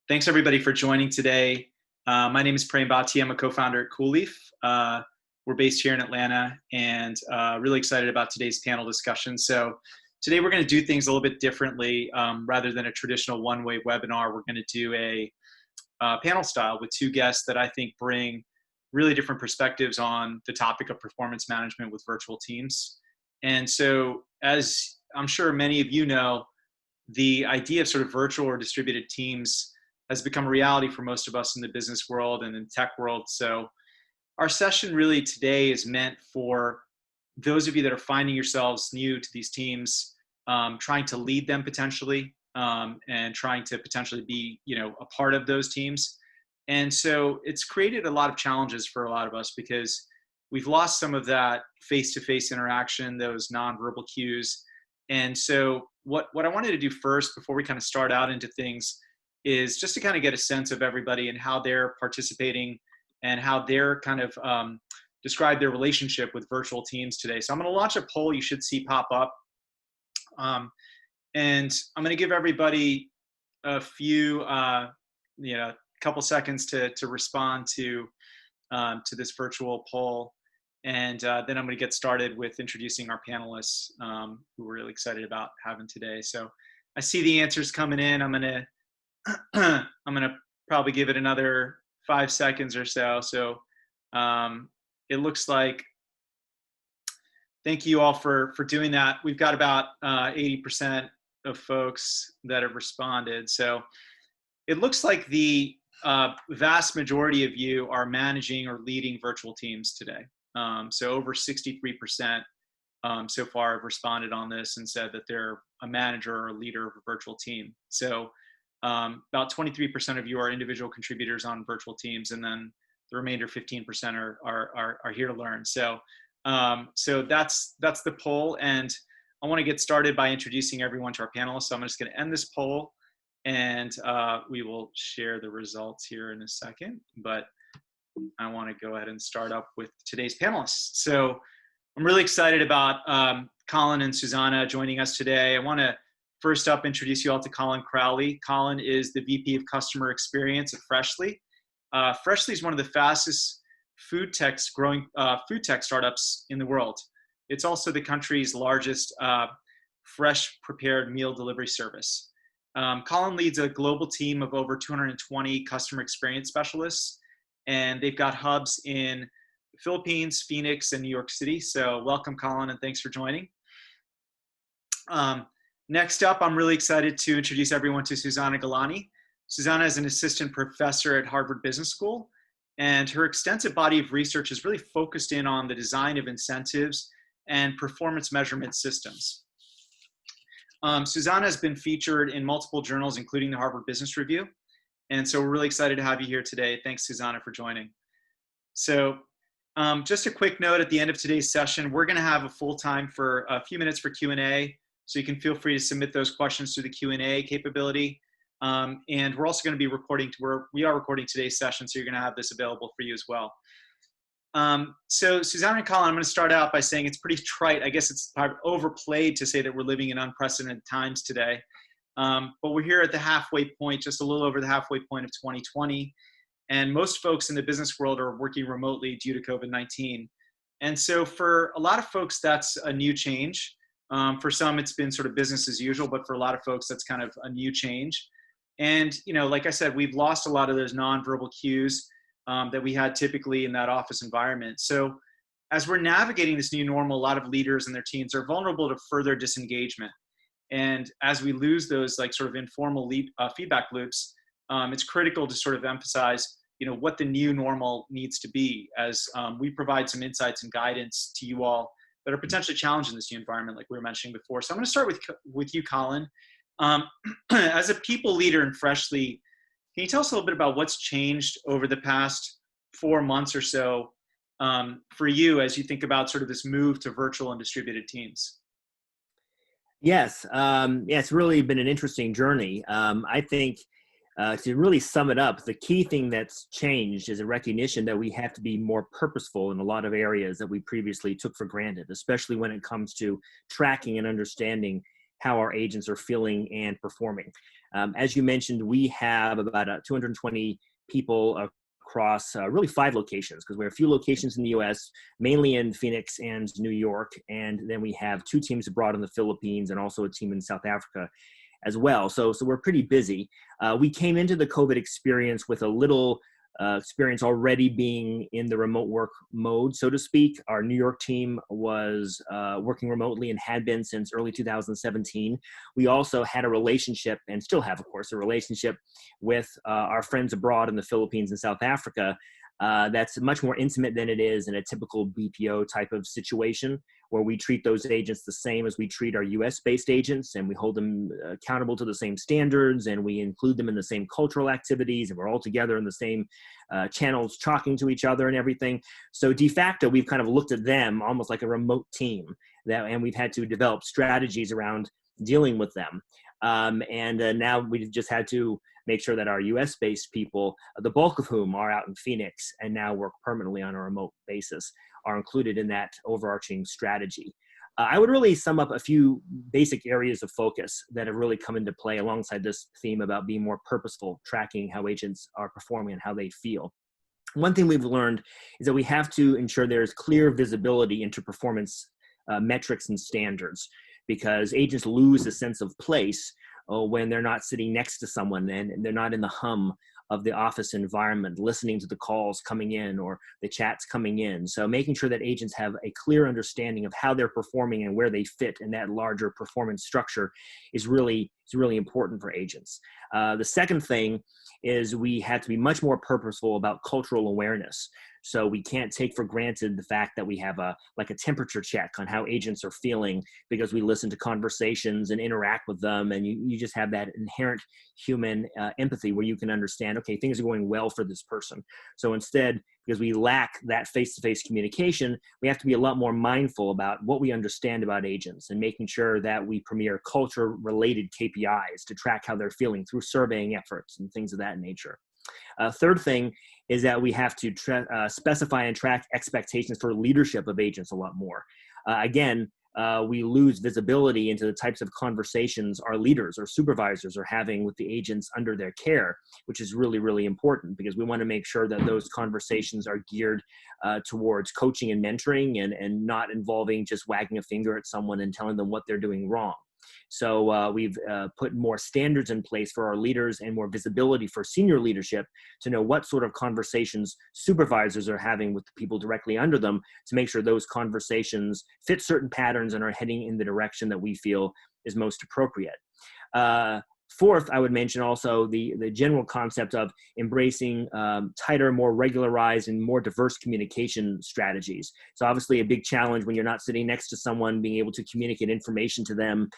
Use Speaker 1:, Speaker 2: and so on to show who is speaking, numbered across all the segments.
Speaker 1: Thanks everybody for joining today. My name is Prem Bhatti. I'm a co-founder at CoolLeaf. We're based here in Atlanta and really excited about today's panel discussion. So today we're going to do things a little bit differently. Rather than a traditional one-way webinar, we're going to do a panel style with two guests that I think bring really different perspectives on the topic of performance management with virtual teams. And so, as I'm sure many of you know, the idea of sort of virtual or distributed teams has become a reality for most of us in the business world and in the tech world. So our session really today is meant for those of you that are finding yourselves new to these teams, trying to lead them potentially, and trying to potentially be, a part of those teams. And so it's created a lot of challenges for a lot of us because we've lost some of that face-to-face interaction, those nonverbal cues. And so what I wanted to do first, before we kind of start out into things, is just to kind of get a sense of everybody and how they're participating and how they're kind of describe their relationship with virtual teams today. So I'm going to launch a poll you should see pop up. And I'm going to give everybody a few, couple seconds to respond to this virtual poll. And then I'm going to get started with introducing our panelists, who we're really excited about having today. So I see the answers coming in. I'm going to probably give it another 5 seconds or so. So it looks like, thank you all for doing that. We've got about 80% of folks that have responded. So it looks like the vast majority of you are managing or leading virtual teams today. So over 63% so far have responded on this and said that they're a manager or a leader of a virtual team. So about 23% of you are individual contributors on virtual teams, and then the remainder 15% are here to learn. So so that's the poll, and I want to get started by introducing everyone to our panelists. So I'm just going to end this poll, and we will share the results here in a second. But I want to go ahead and start up with today's panelists. So I'm really excited about Colin and Susanna joining us today. I want to first up introduce you all to Colin Crowley. Colin is the VP of Customer Experience at Freshly. Freshly is one of the fastest food tech startups in the world. It's also the country's largest fresh prepared meal delivery service. Colin leads a global team of over 220 customer experience specialists, and they've got hubs in the Philippines, Phoenix, and New York City. So welcome, Colin, and thanks for joining. Next up, I'm really excited to introduce everyone to Susanna Galani. Susanna is an assistant professor at Harvard Business School, and her extensive body of research is really focused in on the design of incentives and performance measurement systems. Susanna has been featured in multiple journals, including the Harvard Business Review. And so we're really excited to have you here today. Thanks, Susanna, for joining. So just a quick note at the end of today's session, we're going to have a full time for a few minutes for Q&A. So you can feel free to submit those questions through the Q&A capability. And we're also going to be recording, we are recording today's session, so you're going to have this available for you as well. So Susanna and Colin, I'm going to start out by saying it's pretty trite. I guess it's overplayed to say that we're living in unprecedented times today. But we're here at the halfway point, just a little over the halfway point of 2020. And most folks in the business world are working remotely due to COVID-19. And so for a lot of folks, that's a new change. For some, it's been sort of business as usual, but for a lot of folks, that's kind of a new change. And, like I said, we've lost a lot of those nonverbal cues that we had typically in that office environment. So as we're navigating this new normal, a lot of leaders and their teams are vulnerable to further disengagement. And as we lose those sort of informal feedback loops, it's critical to sort of emphasize, what the new normal needs to be as we provide some insights and guidance to you all that are potentially challenged in this new environment, like we were mentioning before. So I'm going to start with you, Colin. As a people leader in Freshly, can you tell us a little bit about what's changed over the past 4 months or so for you as you think about sort of this move to virtual and distributed teams?
Speaker 2: Yes, it's really been an interesting journey. I think to really sum it up, the key thing that's changed is a recognition that we have to be more purposeful in a lot of areas that we previously took for granted, especially when it comes to tracking and understanding how our agents are feeling and performing. As you mentioned, we have about 220 people across really 5 locations, because we have a few locations in the U.S., mainly in Phoenix and New York, and then we have 2 teams abroad in the Philippines and also a team in South Africa as well. So we're pretty busy. We came into the COVID experience with a little experience already being in the remote work mode, so to speak. Our New York team was working remotely and had been since early 2017. We also had a relationship, and still have, of course, a relationship with our friends abroad in the Philippines and South Africa. That's much more intimate than it is in a typical BPO type of situation, where we treat those agents the same as we treat our US-based agents, and we hold them accountable to the same standards, and we include them in the same cultural activities, and we're all together in the same channels talking to each other and everything. So de facto, we've kind of looked at them almost like a remote team, and we've had to develop strategies around dealing with them. Now we've just had to make sure that our US-based people, the bulk of whom are out in Phoenix and now work permanently on a remote basis, are included in that overarching strategy. I would really sum up a few basic areas of focus that have really come into play alongside this theme about being more purposeful, tracking how agents are performing and how they feel. One thing we've learned is that we have to ensure there's clear visibility into performance metrics and standards, because agents lose a sense of place when they're not sitting next to someone and they're not in the hum of the office environment, listening to the calls coming in or the chats coming in. So making sure that agents have a clear understanding of how they're performing and where they fit in that larger performance structure is really important for agents. The second thing is we have to be much more purposeful about cultural awareness. So we can't take for granted the fact that we have a temperature check on how agents are feeling, because we listen to conversations and interact with them, and you just have that inherent human empathy where you can understand, okay, things are going well for this person. So instead, because we lack that face-to-face communication, we have to be a lot more mindful about what we understand about agents and making sure that we premiere culture-related KPIs to track how they're feeling through surveying efforts and things of that nature. Third thing is that we have to specify and track expectations for leadership of agents a lot more. Again, we lose visibility into the types of conversations our leaders or supervisors are having with the agents under their care, which is really important, because we want to make sure that those conversations are geared towards coaching and mentoring and not involving just wagging a finger at someone and telling them what they're doing wrong. So we've put more standards in place for our leaders and more visibility for senior leadership to know what sort of conversations supervisors are having with the people directly under them, to make sure those conversations fit certain patterns and are heading in the direction that we feel is most appropriate. Fourth, I would mention also the general concept of embracing tighter, more regularized, and more diverse communication strategies. So obviously a big challenge when you're not sitting next to someone, being able to communicate information to them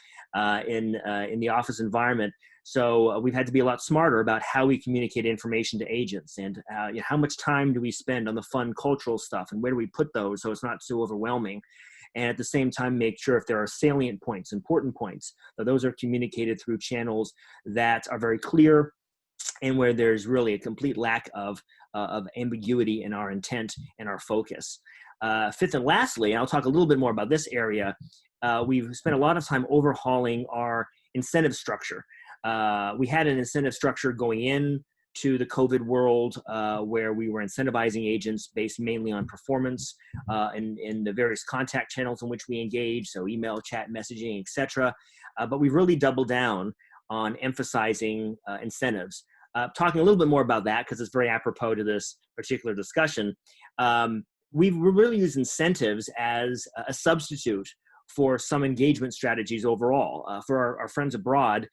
Speaker 2: in the office environment. So we've had to be a lot smarter about how we communicate information to agents, and how much time do we spend on the fun cultural stuff, and where do we put those so it's not too overwhelming. And at the same time, make sure if there are salient points, important points, that those are communicated through channels that are very clear and where there's really a complete lack of ambiguity in our intent and our focus. Fifth and lastly, and I'll talk a little bit more about this area, we've spent a lot of time overhauling our incentive structure. We had an incentive structure going in to the COVID world where we were incentivizing agents based mainly on performance in the various contact channels in which we engage, so email, chat, messaging, etc. But we've really doubled down on emphasizing incentives. Talking a little bit more about that, because it's very apropos to this particular discussion, we really use incentives as a substitute for some engagement strategies overall. For our friends abroad,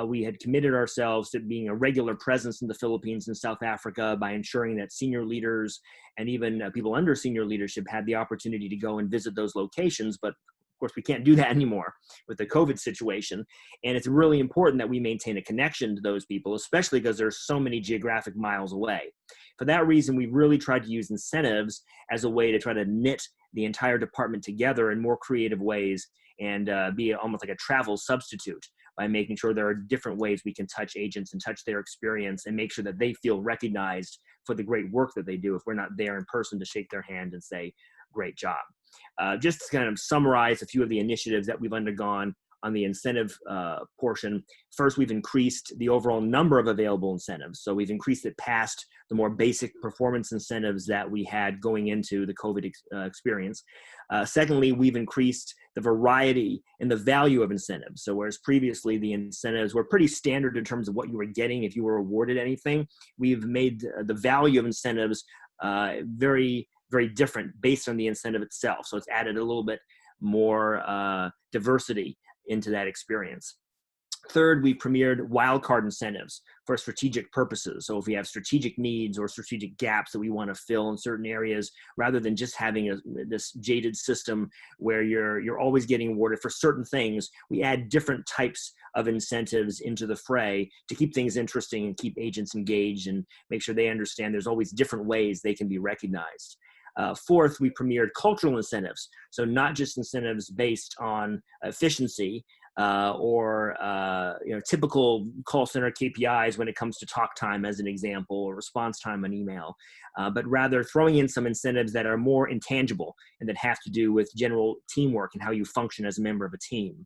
Speaker 2: we had committed ourselves to being a regular presence in the Philippines and South Africa by ensuring that senior leaders and even people under senior leadership had the opportunity to go and visit those locations. But of course, we can't do that anymore with the COVID situation. And it's really important that we maintain a connection to those people, especially because there's so many geographic miles away. For that reason, we really tried to use incentives as a way to try to knit the entire department together in more creative ways and be almost like a travel substitute, by making sure there are different ways we can touch agents and touch their experience and make sure that they feel recognized for the great work that they do if we're not there in person to shake their hand and say, great job. Just to kind of summarize a few of the initiatives that we've undergone on the incentive portion. First, we've increased the overall number of available incentives. So we've increased it past the more basic performance incentives that we had going into the COVID experience. Secondly, we've increased the variety and the value of incentives. So whereas previously the incentives were pretty standard in terms of what you were getting if you were awarded anything, we've made the value of incentives very, very different based on the incentive itself. So it's added a little bit more diversity into that experience. Third, we premiered wildcard incentives for strategic purposes. So if we have strategic needs or strategic gaps that we want to fill in certain areas, rather than just having this jaded system where you're always getting awarded for certain things, we add different types of incentives into the fray to keep things interesting and keep agents engaged and make sure they understand there's always different ways they can be recognized. Fourth, we premiered cultural incentives. So not just incentives based on efficiency, or typical call center KPIs when it comes to talk time, as an example, or response time on email, but rather throwing in some incentives that are more intangible and that have to do with general teamwork and how you function as a member of a team.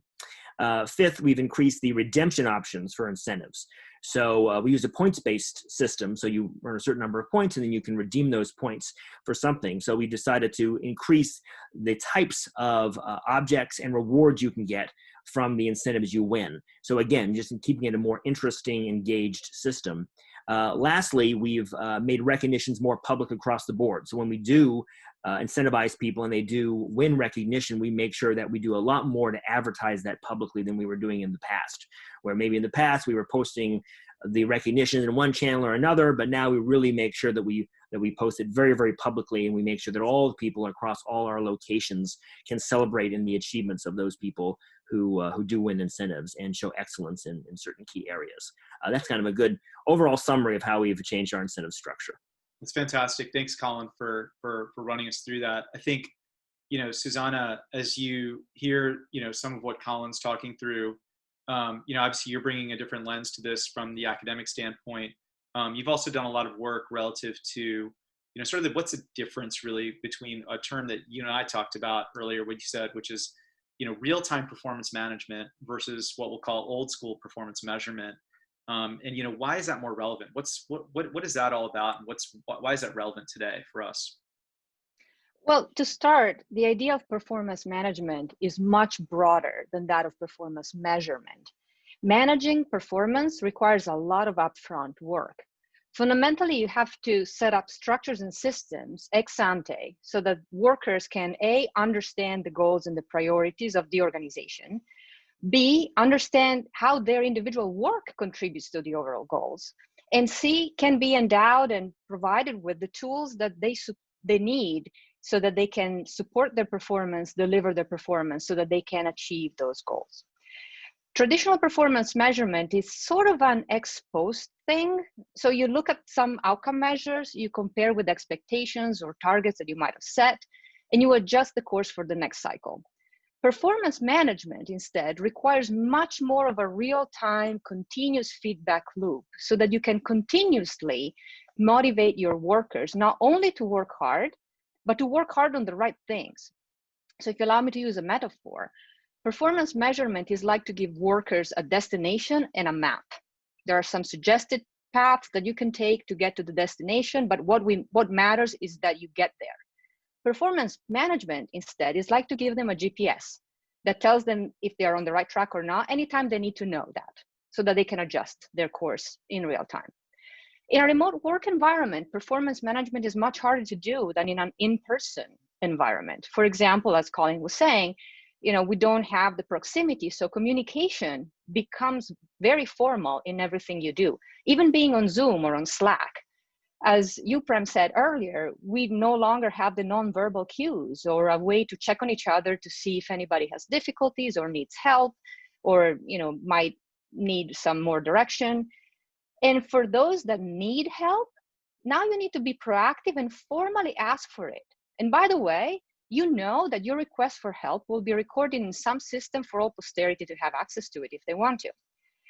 Speaker 2: Fifth, we've increased the redemption options for incentives. So we use a points-based system. So you earn a certain number of points and then you can redeem those points for something. So we decided to increase the types of objects and rewards you can get from the incentives you win. So again, just keeping it a more interesting, engaged system. Lastly, we've made recognitions more public across the board. So when we do incentivize people and they do win recognition, we make sure that we do a lot more to advertise that publicly than we were doing in the past, where maybe in the past we were posting the recognition in one channel or another, but now we really make sure that we post it very, very publicly, and we make sure that all the people across all our locations can celebrate in the achievements of those people who do win incentives and show excellence in certain key areas. That's kind of a good overall summary of how we've changed our incentive structure.
Speaker 1: That's fantastic. Thanks, Colin, for running us through that. I think, Susanna, as you hear, some of what Colin's talking through, obviously you're bringing a different lens to this from the academic standpoint. You've also done a lot of work relative to, sort of what's the difference really between a term that you and I talked about earlier, what you said, which is, real-time performance management versus what we'll call old school performance measurement. And why is that more relevant? What is that all about, and why is that relevant today for us?
Speaker 3: Well, to start, the idea of performance management is much broader than that of performance measurement. Managing performance requires a lot of upfront work. Fundamentally, you have to set up structures and systems ex ante so that workers can A, understand the goals and the priorities of the organization, B, understand how their individual work contributes to the overall goals, and C, can be endowed and provided with the tools that they need so that they can support their performance, deliver their performance, so that they can achieve those goals. Traditional performance measurement is sort of an ex post thing. So you look at some outcome measures, you compare with expectations or targets that you might have set, and you adjust the course for the next cycle. Performance management instead requires much more of a real-time, continuous feedback loop so that you can continuously motivate your workers not only to work hard, but to work hard on the right things. So if you allow me to use a metaphor, performance measurement is like to give workers a destination and a map. There are some suggested paths that you can take to get to the destination, but what matters is that you get there. Performance management instead is like to give them a GPS that tells them if they are on the right track or not, anytime they need to know that, so that they can adjust their course in real time. In a remote work environment, performance management is much harder to do than in an in-person environment. For example, as Colin was saying, we don't have the proximity, so communication becomes very formal in everything you do, even being on Zoom or on Slack. As Uprem said earlier, we no longer have the nonverbal cues or a way to check on each other to see if anybody has difficulties or needs help or might need some more direction. And for those that need help, now you need to be proactive and formally ask for it. And by the way, you know that your request for help will be recorded in some system for all posterity to have access to it if they want to.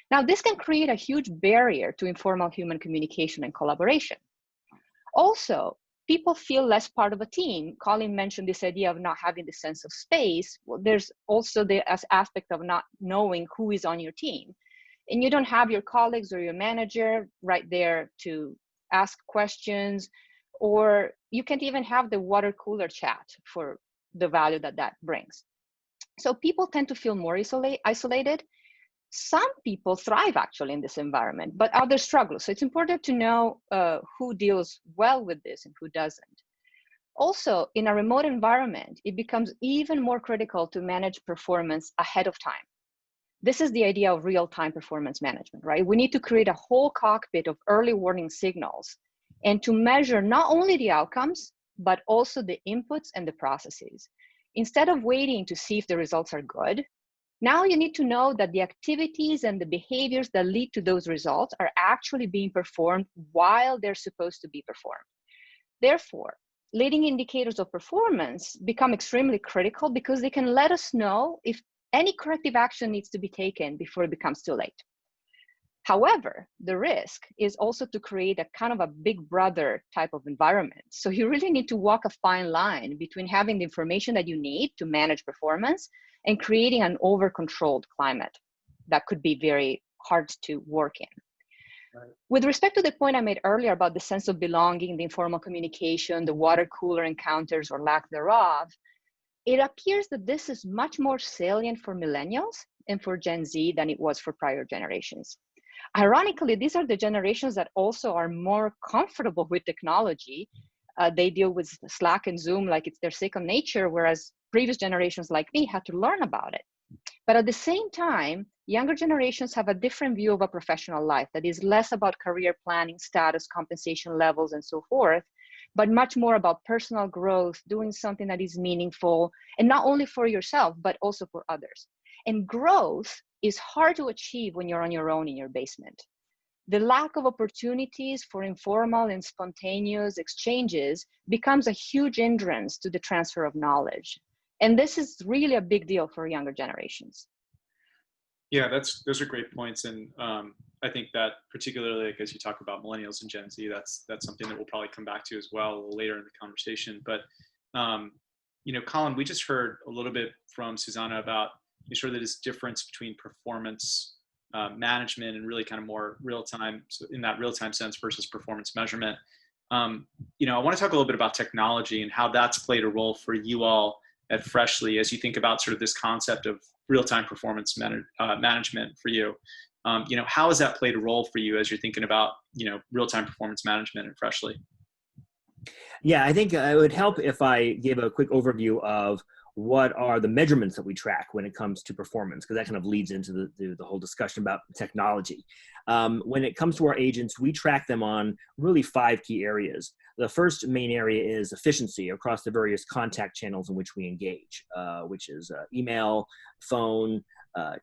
Speaker 3: Now, this can create a huge barrier to informal human communication and collaboration. Also, people feel less part of a team. Colin mentioned this idea of not having the sense of space. Well, there's also the aspect of not knowing who is on your team. And you don't have your colleagues or your manager right there to ask questions, or you can't even have the water cooler chat for the value that that brings. So people tend to feel more isolated. Some people thrive actually in this environment, but others struggle. So it's important to know who deals well with this and who doesn't. Also, in a remote environment, it becomes even more critical to manage performance ahead of time. This is the idea of real-time performance management, right? We need to create a whole cockpit of early warning signals and to measure not only the outcomes, but also the inputs and the processes. Instead of waiting to see if the results are good, now you need to know that the activities and the behaviors that lead to those results are actually being performed while they're supposed to be performed. Therefore, leading indicators of performance become extremely critical because they can let us know if any corrective action needs to be taken before it becomes too late. However, the risk is also to create a kind of a big brother type of environment. So you really need to walk a fine line between having the information that you need to manage performance and creating an over-controlled climate that could be very hard to work in. Right. With respect to the point I made earlier about the sense of belonging, the informal communication, the water cooler encounters or lack thereof, it appears that this is much more salient for millennials and for Gen Z than it was for prior generations. Ironically, these are the generations that also are more comfortable with technology. They deal with Slack and Zoom like it's their second nature, whereas previous generations like me had to learn about it. But at the same time, younger generations have a different view of a professional life that is less about career planning, status, compensation levels, and so forth, but much more about personal growth, doing something that is meaningful, and not only for yourself, but also for others. And growth is hard to achieve when you're on your own in your basement. The lack of opportunities for informal and spontaneous exchanges becomes a huge hindrance to the transfer of knowledge. And this is really a big deal for younger generations.
Speaker 1: Yeah, those are great points. And I think that particularly, like, as you talk about millennials and Gen Z, that's something that we'll probably come back to as well a little later in the conversation. But, you know, Colin, we just heard a little bit from Susanna about sure that this difference between performance management and really kind of more real-time, so in that real-time sense versus performance measurement. You know, I want to talk a little bit about technology and how that's played a role for you all at Freshly as you think about sort of this concept of real-time performance management for you. You know, how has that played a role for you as you're thinking about, you know, real-time performance management at Freshly?
Speaker 2: Yeah, I think it would help if I gave a quick overview of what are the measurements that we track when it comes to performance, because that kind of leads into the whole discussion about technology. When it comes to our agents, we track them on really 5 key areas. The first main area is efficiency across the various contact channels in which we engage, which is email, phone,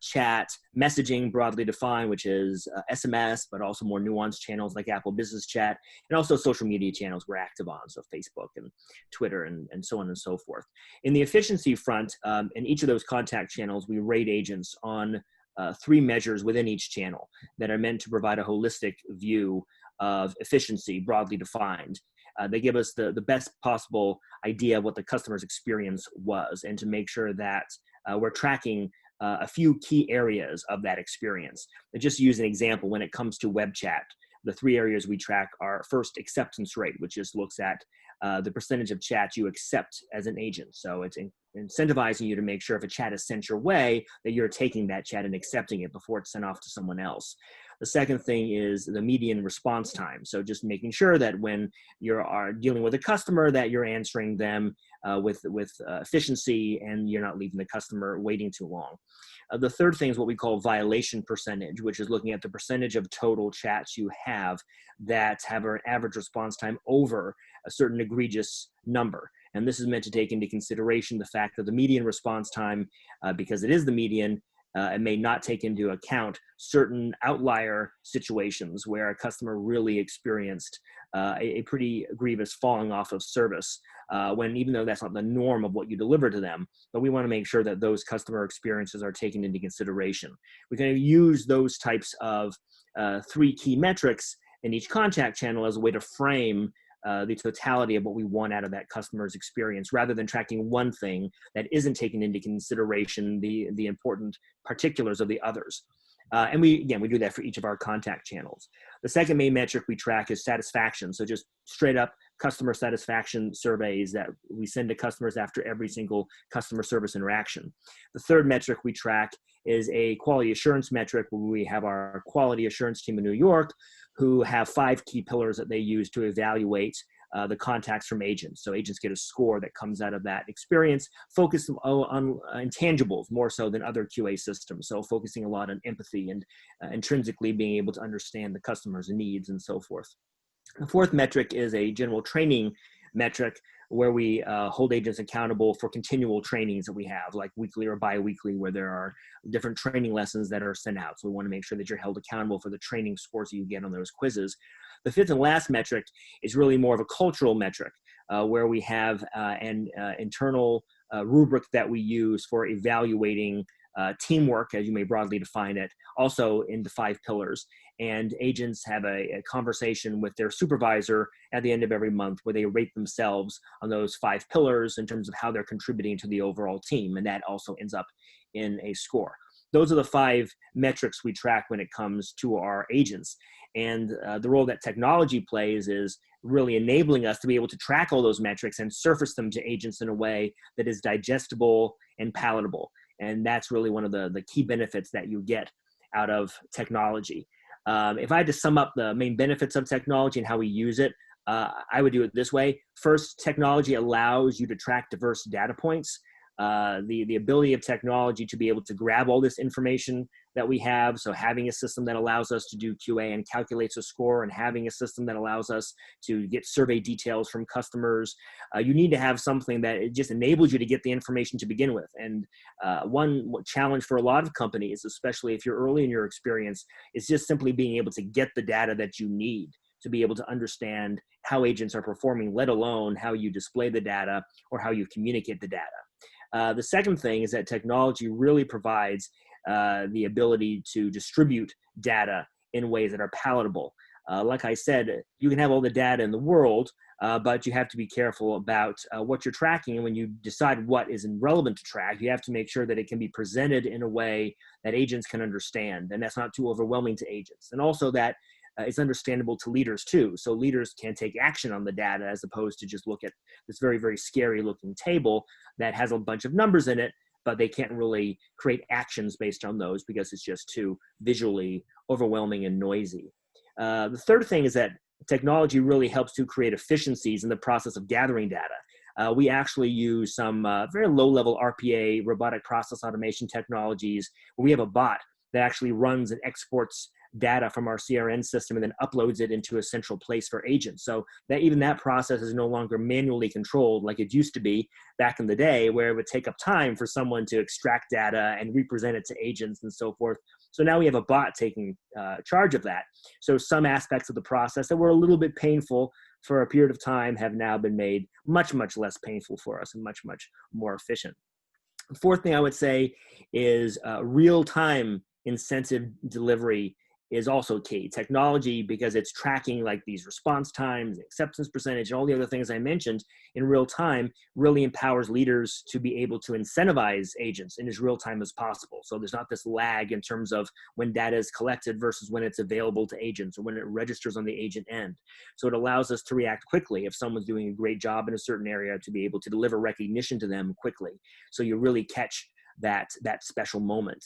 Speaker 2: chat, messaging broadly defined, which is SMS, but also more nuanced channels like Apple Business Chat, and also social media channels we're active on, so Facebook and Twitter and so on and so forth. In the efficiency front, in each of those contact channels, we rate agents on 3 measures within each channel that are meant to provide a holistic view of efficiency broadly defined. They give us the best possible idea of what the customer's experience was, and to make sure that we're tracking a few key areas of that experience. And just to use an example, when it comes to web chat, the 3 areas we track are first acceptance rate, which just looks at the percentage of chats you accept as an agent. So it's incentivizing you to make sure if a chat is sent your way, that you're taking that chat and accepting it before it's sent off to someone else. The second thing is the median response time. So just making sure that when you are dealing with a customer, that you're answering them with efficiency and you're not leaving the customer waiting too long. The third thing is what we call violation percentage, which is looking at the percentage of total chats you have that have an average response time over a certain egregious number. And this is meant to take into consideration the fact that the median response time, because it is the median, it may not take into account certain outlier situations where a customer really experienced a pretty grievous falling off of service, when even though that's not the norm of what you deliver to them, but we want to make sure that those customer experiences are taken into consideration. We can use those types of 3 key metrics in each contact channel as a way to frame the totality of what we want out of that customer's experience, rather than tracking one thing that isn't taking into consideration the important particulars of the others. And we do that for each of our contact channels. The second main metric we track is satisfaction. So just straight up customer satisfaction surveys that we send to customers after every single customer service interaction. The third metric we track is a quality assurance metric, where we have our quality assurance team in New York who have 5 key pillars that they use to evaluate the contacts from agents. So agents get a score that comes out of that experience, focused on intangibles more so than other QA systems. So focusing a lot on empathy and intrinsically being able to understand the customer's needs and so forth. The fourth metric is a general training metric, where we hold agents accountable for continual trainings that we have, like weekly or bi-weekly, where there are different training lessons that are sent out. So we want to make sure that you're held accountable for the training scores that you get on those quizzes. The fifth and last metric is really more of a cultural metric, where we have an internal rubric that we use for evaluating teamwork, as you may broadly define it, also into 5 pillars. And agents have a conversation with their supervisor at the end of every month, where they rate themselves on those 5 pillars in terms of how they're contributing to the overall team. And that also ends up in a score. Those are the 5 metrics we track when it comes to our agents. And the role that technology plays is really enabling us to be able to track all those metrics and surface them to agents in a way that is digestible and palatable. And that's really one of the key benefits that you get out of technology. If I had to sum up the main benefits of technology and how we use it, I would do it this way. First, technology allows you to track diverse data points. The ability of technology to be able to grab all this information that we have. So having a system that allows us to do QA and calculates a score, and having a system that allows us to get survey details from customers, you need to have something that it just enables you to get the information to begin with. And one challenge for a lot of companies, especially if you're early in your experience, is just simply being able to get the data that you need to be able to understand how agents are performing, let alone how you display the data or how you communicate the data. The second thing is that technology really provides the ability to distribute data in ways that are palatable. Like I said, you can have all the data in the world, but you have to be careful about what you're tracking. And when you decide what is relevant to track, you have to make sure that it can be presented in a way that agents can understand, and that's not too overwhelming to agents. And also that it's understandable to leaders too. So leaders can take action on the data, as opposed to just look at this very, very scary looking table that has a bunch of numbers in it, but they can't really create actions based on those because it's just too visually overwhelming and noisy. The third thing is that technology really helps to create efficiencies in the process of gathering data. We actually use some very low-level RPA, robotic process automation technologies, where we have a bot that actually runs and exports data from our CRM system and then uploads it into a central place for agents. So that even that process is no longer manually controlled like it used to be back in the day, where it would take up time for someone to extract data and represent it to agents and so forth. So now we have a bot taking charge of that. So some aspects of the process that were a little bit painful for a period of time have now been made much, much less painful for us and much, much more efficient. The fourth thing I would say is real-time incentive delivery is also key. Technology, because it's tracking like these response times, acceptance percentage, and all the other things I mentioned in real time, really empowers leaders to be able to incentivize agents in as real time as possible. So there's not this lag in terms of when data is collected versus when it's available to agents or when it registers on the agent end. So it allows us to react quickly if someone's doing a great job in a certain area, to be able to deliver recognition to them quickly. So you really catch that special moment.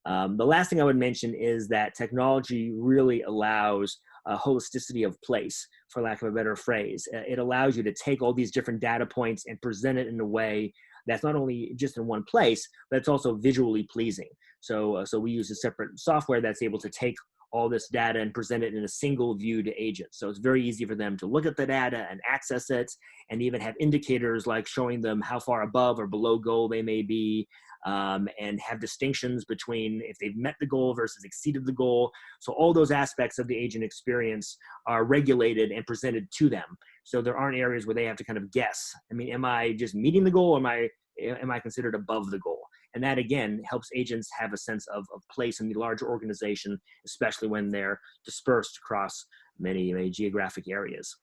Speaker 2: The last thing I would mention is that technology really allows a holisticity of place, for lack of a better phrase. It allows you to take all these different data points and present it in a way that's not only just in one place, but it's also visually pleasing. So we use a separate software that's able to take all this data and present it in a single view to agents. So it's very easy for them to look at the data and access it, and even have indicators like showing them how far above or below goal they may be, and have distinctions between if they've met the goal versus exceeded the goal. So all those aspects of the agent experience are regulated and presented to them. So there aren't areas where they have to kind of guess. I mean, am I just meeting the goal, or am I considered above the goal? And that, again, helps agents have a sense of place in the larger organization, especially when they're dispersed across many geographic areas.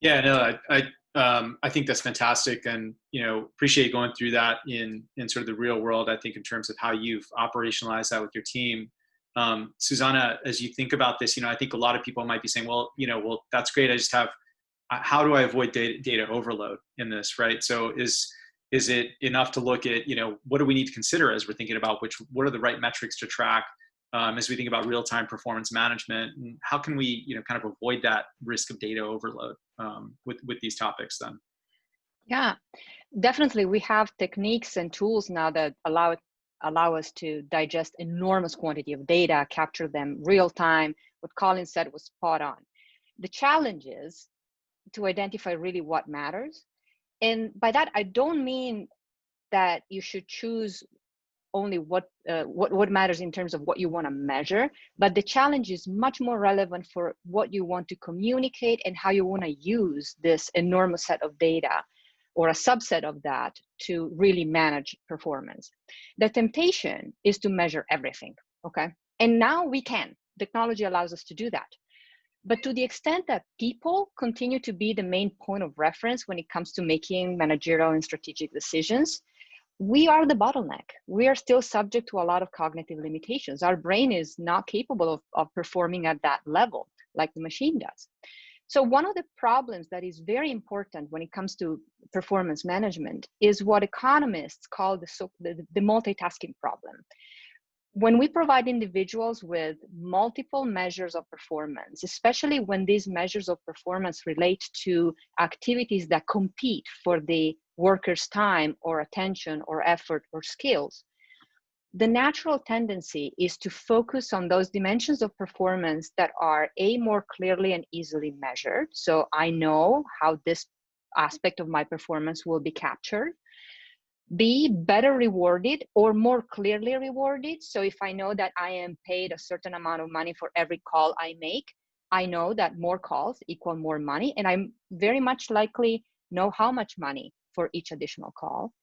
Speaker 1: Yeah, no, I think that's fantastic, and appreciate going through that in sort of the real world. I think in terms of how you've operationalized that with your team. Susanna, as you think about this, I think a lot of people might be saying, well, that's great. I just have, how do I avoid data overload in this, right? So is it enough to look at, what do we need to consider as we're thinking about what are the right metrics to track, as we think about real-time performance management, and how can we, kind of avoid that risk of data overload with these topics then?
Speaker 3: Yeah, definitely. We have techniques and tools now that allow us to digest enormous quantity of data, capture them real time. What Colin said was spot on. The challenge is to identify really what matters. And by that, I don't mean that you should choose only what matters in terms of what you want to measure, but the challenge is much more relevant for what you want to communicate and how you want to use this enormous set of data or a subset of that to really manage performance. The temptation is to measure everything, okay? And now we can. Technology allows us to do that. But to the extent that people continue to be the main point of reference when it comes to making managerial and strategic decisions, we are the bottleneck. We are still subject to a lot of cognitive limitations. Our brain is not capable of performing at that level like the machine does. So one of the problems that is very important when it comes to performance management is what economists call the multitasking problem. When we provide individuals with multiple measures of performance, especially when these measures of performance relate to activities that compete for the worker's time or attention or effort or skills, the natural tendency is to focus on those dimensions of performance that are more clearly and easily measured. So I know how this aspect of my performance will be captured. B, better rewarded or more clearly rewarded. So if I know that I am paid a certain amount of money for every call I make, I know that more calls equal more money, and I'm very much likely know how much money for each additional call.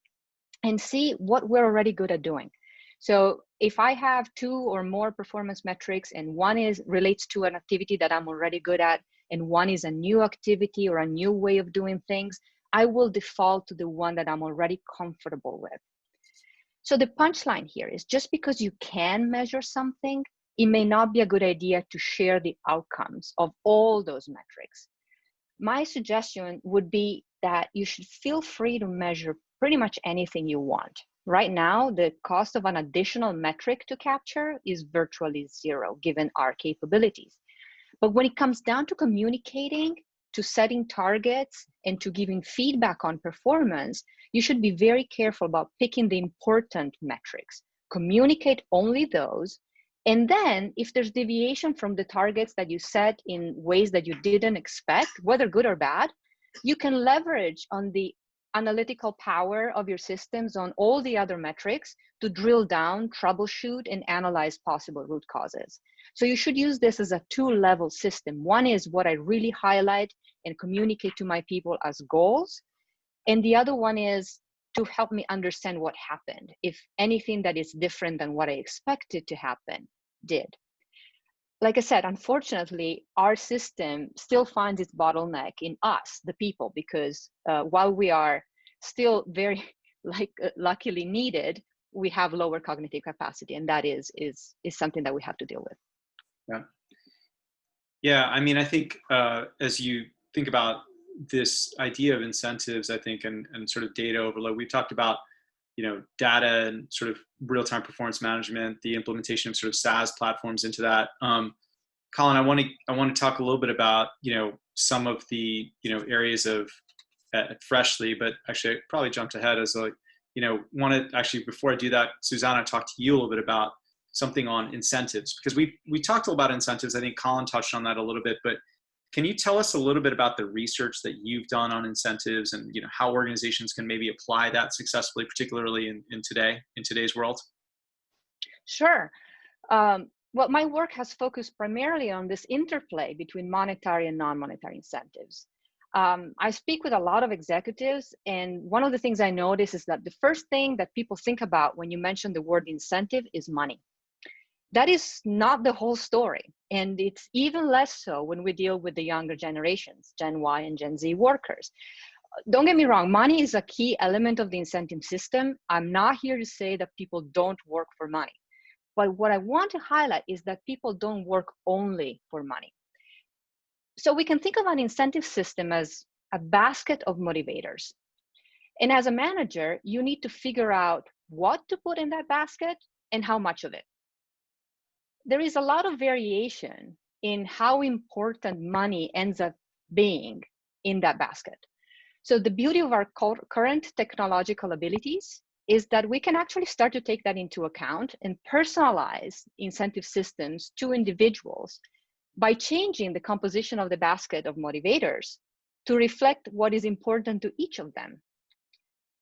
Speaker 3: And C, what we're already good at doing. So if I have 2 or more performance metrics and one relates to an activity that I'm already good at, and one is a new activity or a new way of doing things, I will default to the one that I'm already comfortable with. So the punchline here is just because you can measure something, it may not be a good idea to share the outcomes of all those metrics. My suggestion would be that you should feel free to measure pretty much anything you want. Right now, the cost of an additional metric to capture is virtually zero, given our capabilities. But when it comes down to communicating, to setting targets, and to giving feedback on performance, you should be very careful about picking the important metrics. Communicate only those. And then if there's deviation from the targets that you set in ways that you didn't expect, whether good or bad, you can leverage on the analytical power of your systems on all the other metrics to drill down, troubleshoot, and analyze possible root causes. So you should use this as a 2-level system. One is what I really highlight and communicate to my people as goals. And the other one is to help me understand what happened, if anything that is different than what I expected to happen did. Like I said, unfortunately, our system still finds its bottleneck in us, the people, because while we are still very luckily needed, we have lower cognitive capacity, and that is something that we have to deal with.
Speaker 1: Yeah. Yeah. I mean, I think as you think about this idea of incentives, I think, and sort of data overload, we've talked about, data and sort of real-time performance management, the implementation of sort of SaaS platforms into that. Colin, I want to talk a little bit about, some of the, areas of at Freshly, but actually I probably jumped ahead as want to actually, before I do that, Susanna, talk to you a little bit about something on incentives, because we talked about incentives. I think Colin touched on that a little bit, but can you tell us a little bit about the research that you've done on incentives and how organizations can maybe apply that successfully, particularly in today's world?
Speaker 3: Sure. Well, my work has focused primarily on this interplay between monetary and non-monetary incentives. I speak with a lot of executives, and one of the things I notice is that the first thing that people think about when you mention the word incentive is money. That is not the whole story. And it's even less so when we deal with the younger generations, Gen Y and Gen Z workers. Don't get me wrong, money is a key element of the incentive system. I'm not here to say that people don't work for money. But what I want to highlight is that people don't work only for money. So we can think of an incentive system as a basket of motivators. And as a manager, you need to figure out what to put in that basket and how much of it. There is a lot of variation in how important money ends up being in that basket. So the beauty of our current technological abilities is that we can actually start to take that into account and personalize incentive systems to individuals by changing the composition of the basket of motivators to reflect what is important to each of them.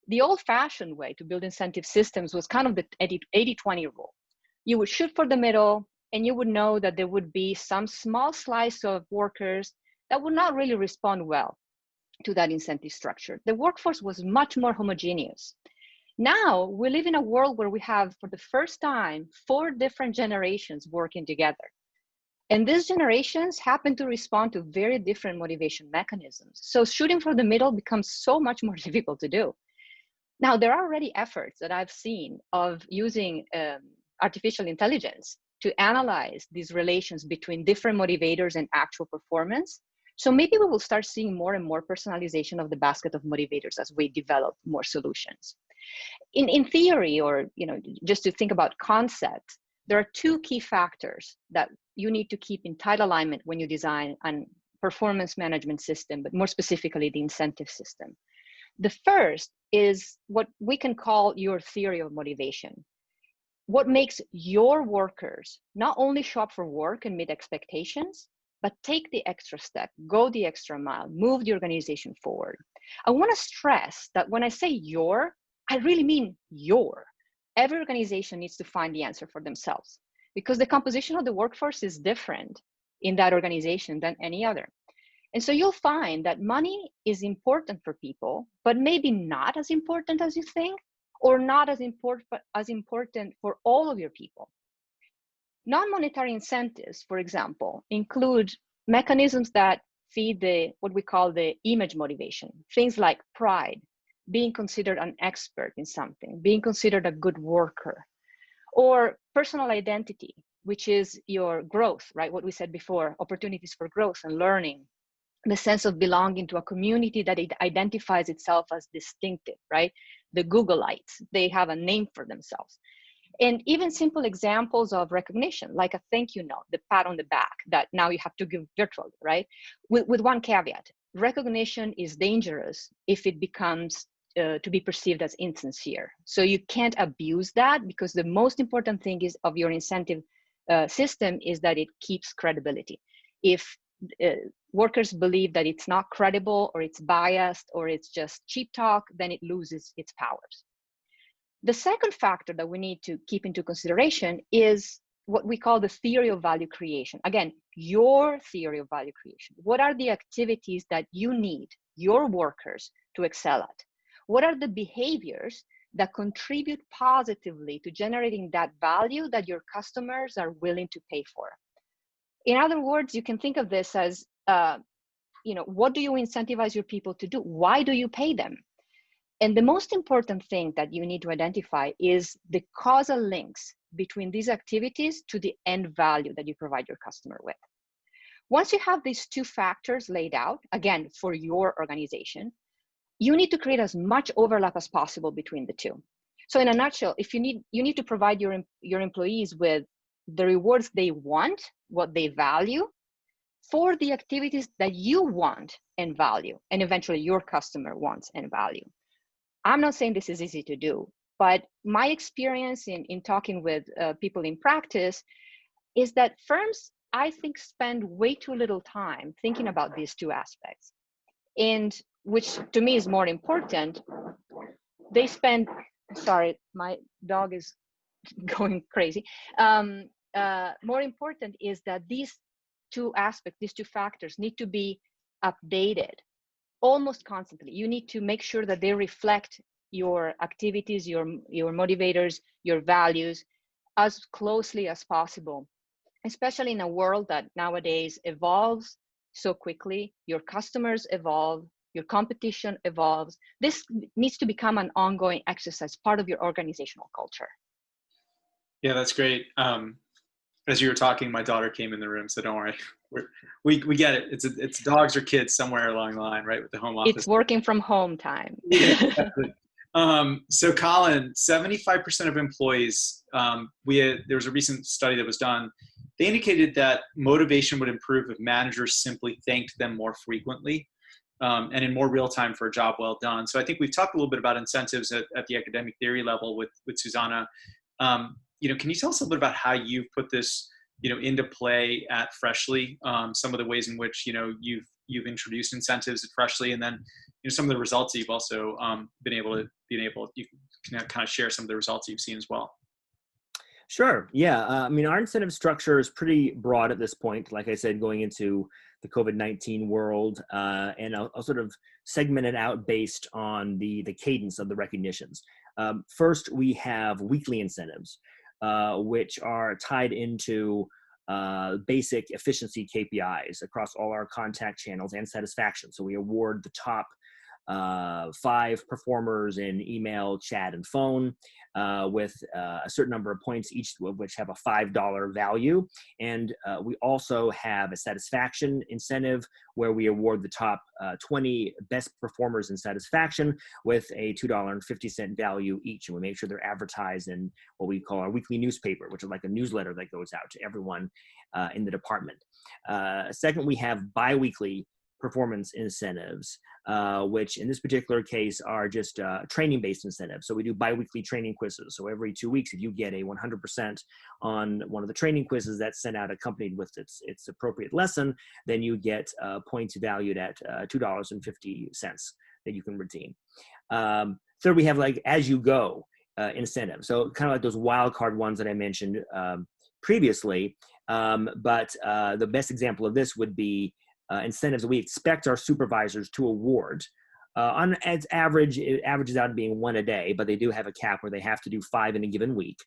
Speaker 3: The old-fashioned way to build incentive systems was kind of the 80-20 rule. You would shoot for the middle, and you would know that there would be some small slice of workers that would not really respond well to that incentive structure. The workforce was much more homogeneous. Now we live in a world where we have, for the first time, 4 different generations working together. And these generations happen to respond to very different motivation mechanisms. So shooting for the middle becomes so much more difficult to do. Now, there are already efforts that I've seen of using artificial intelligence to analyze these relations between different motivators and actual performance. So maybe we will start seeing more and more personalization of the basket of motivators as we develop more solutions. In theory, or just to think about concept, there are 2 key factors that you need to keep in tight alignment when you design a performance management system, but more specifically the incentive system. The first is what we can call your theory of motivation. What makes your workers not only show up for work and meet expectations, but take the extra step, go the extra mile, move the organization forward. I want to stress that when I say your, I really mean your. Every organization needs to find the answer for themselves because the composition of the workforce is different in that organization than any other. And so you'll find that money is important for people, but maybe not as important as you think, or not as important for all of your people. Non-monetary incentives, for example, include mechanisms that feed what we call the image motivation. Things like pride, being considered an expert in something, being considered a good worker, or personal identity, which is your growth, right? What we said before, opportunities for growth and learning, the sense of belonging to a community that it identifies itself as distinctive, right? The Googleites, they have a name for themselves. And even simple examples of recognition, like a thank you note, the pat on the back that now you have to give virtually, right? With one caveat, recognition is dangerous if it becomes to be perceived as insincere. So you can't abuse that because the most important thing is of your incentive system is that it keeps credibility. If workers believe that it's not credible or it's biased or it's just cheap talk, then it loses its powers. The second factor that we need to keep into consideration is what we call the theory of value creation. Again, your theory of value creation. What are the activities that you need your workers to excel at? What are the behaviors that contribute positively to generating that value that your customers are willing to pay for? In other words, you can think of this as, what do you incentivize your people to do? Why do you pay them? And the most important thing that you need to identify is the causal links between these activities to the end value that you provide your customer with. Once you have these 2 factors laid out, again, for your organization, you need to create as much overlap as possible between the 2. So in a nutshell, if you need to provide your employees with the rewards they want, what they value, for the activities that you want and value, and eventually your customer wants and value. I'm not saying this is easy to do, but my experience in talking with people in practice is that firms, I think, spend way too little time thinking about these 2 aspects. And which to me is more important, they spend, sorry, my dog is going crazy. More important is that these 2 aspects, these 2 factors need to be updated almost constantly. You need to make sure that they reflect your activities, your motivators, your values, as closely as possible, especially in a world that nowadays evolves so quickly. Your customers evolve, your competition evolves. This needs to become an ongoing exercise, part of your organizational culture.
Speaker 1: Yeah, that's great. As you were talking, my daughter came in the room, so don't worry. We get it. It's dogs or kids somewhere along the line, right, with the home office.
Speaker 3: It's working from home time.
Speaker 1: Yeah, exactly. So Colin, 75% of employees, there was a recent study that was done. They indicated that motivation would improve if managers simply thanked them more frequently and in more real time for a job well done. So I think we've talked a little bit about incentives at the academic theory level with Susanna. Can you tell us a little bit about how you've put this, into play at Freshly? Some of the ways in which you've introduced incentives at Freshly, and then some of the results that you've also been able you can kind of share some of the results you've seen as well.
Speaker 2: Sure. Yeah. Our incentive structure is pretty broad at this point. Like I said, going into the COVID-19 world, and I'll sort of segment it out based on the cadence of the recognitions. First, we have weekly incentives, which are tied into basic efficiency KPIs across all our contact channels and satisfaction. So we award the top 5 performers in email, chat, and phone with a certain number of points, each of which have a $5 value. And we also have a satisfaction incentive where we award the top 20 best performers in satisfaction with a $2.50 value each. And we make sure they're advertised in what we call our weekly newspaper, which is like a newsletter that goes out to everyone in the department. Second, we have biweekly performance incentives, which in this particular case are just training-based incentives. So we do biweekly training quizzes. So every 2 weeks, if you get a 100% on one of the training quizzes that's sent out accompanied with its appropriate lesson, then you get points valued at $2.50 that you can redeem. Third, we have like as-you-go incentives. So kind of like those wild card ones that I mentioned previously. But the best example of this would be incentives that we expect our supervisors to award. On its average, it averages out to being 1 a day, but they do have a cap where they have to do 5 in a given week.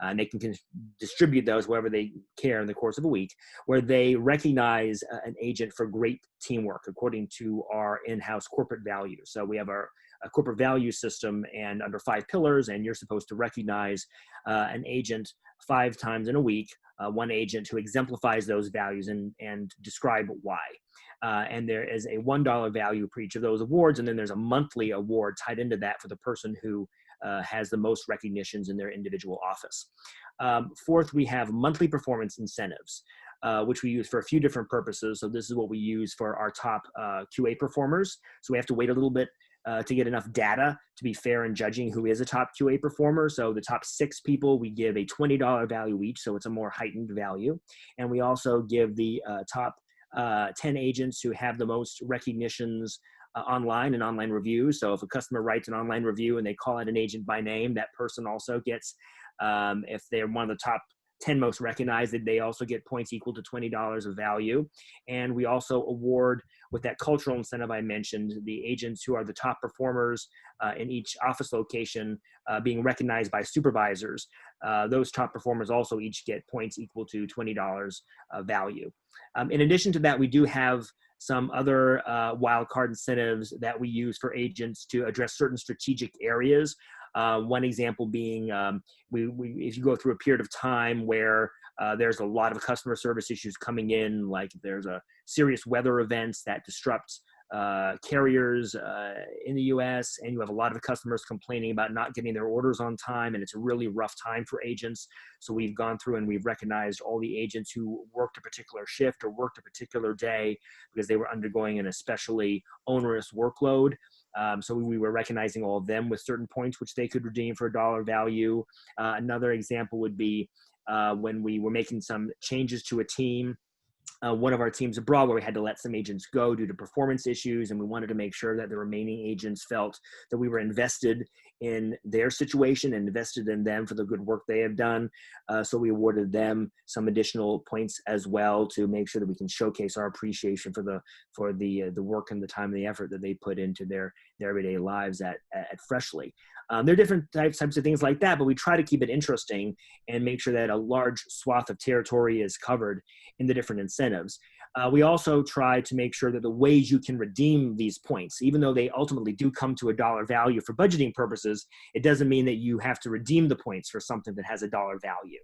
Speaker 2: And they can distribute those wherever they care in the course of a week, where they recognize an agent for great teamwork according to our in-house corporate values. So we have a corporate value system, and under 5 pillars, and you're supposed to recognize an agent 5 times in a week, one agent who exemplifies those values and describe why. And there is a $1 value for each of those awards, and then there's a monthly award tied into that for the person who has the most recognitions in their individual office. Fourth, we have monthly performance incentives, which we use for a few different purposes. So this is what we use for our top QA performers. So we have to wait a little bit to get enough data to be fair in judging who is a top QA performer. So the top 6 people, we give a $20 value each, so it's a more heightened value. And we also give the top 10 agents who have the most recognitions online and online reviews. So if a customer writes an online review and they call out an agent by name, that person also gets, if they're one of the top 10 most recognized, they also get points equal to $20 of value. And we also award, with that cultural incentive I mentioned, the agents who are the top performers in each office location being recognized by supervisors. Those top performers also each get points equal to $20 value. In addition to that, we do have some other wildcard incentives that we use for agents to address certain strategic areas. One example being, if you go through a period of time where there's a lot of customer service issues coming in, like there's a serious weather events that disrupt carriers in the US, and you have a lot of customers complaining about not getting their orders on time, and it's a really rough time for agents. So we've gone through and we've recognized all the agents who worked a particular shift or worked a particular day because they were undergoing an especially onerous workload. So we were recognizing all of them with certain points which they could redeem for $1 value. Another example would be when we were making some changes to a team one of our teams abroad where we had to let some agents go due to performance issues, and we wanted to make sure that the remaining agents felt that we were invested in their situation and invested in them for the good work they have done. So we awarded them some additional points as well to make sure that we can showcase our appreciation for the work and the time and the effort that they put into their everyday lives at Freshly. There are different types of things like that, but we try to keep it interesting and make sure that a large swath of territory is covered in the different incentives. We also try to make sure that the ways you can redeem these points, even though they ultimately do come to a dollar value for budgeting purposes, it doesn't mean that you have to redeem the points for something that has a dollar value.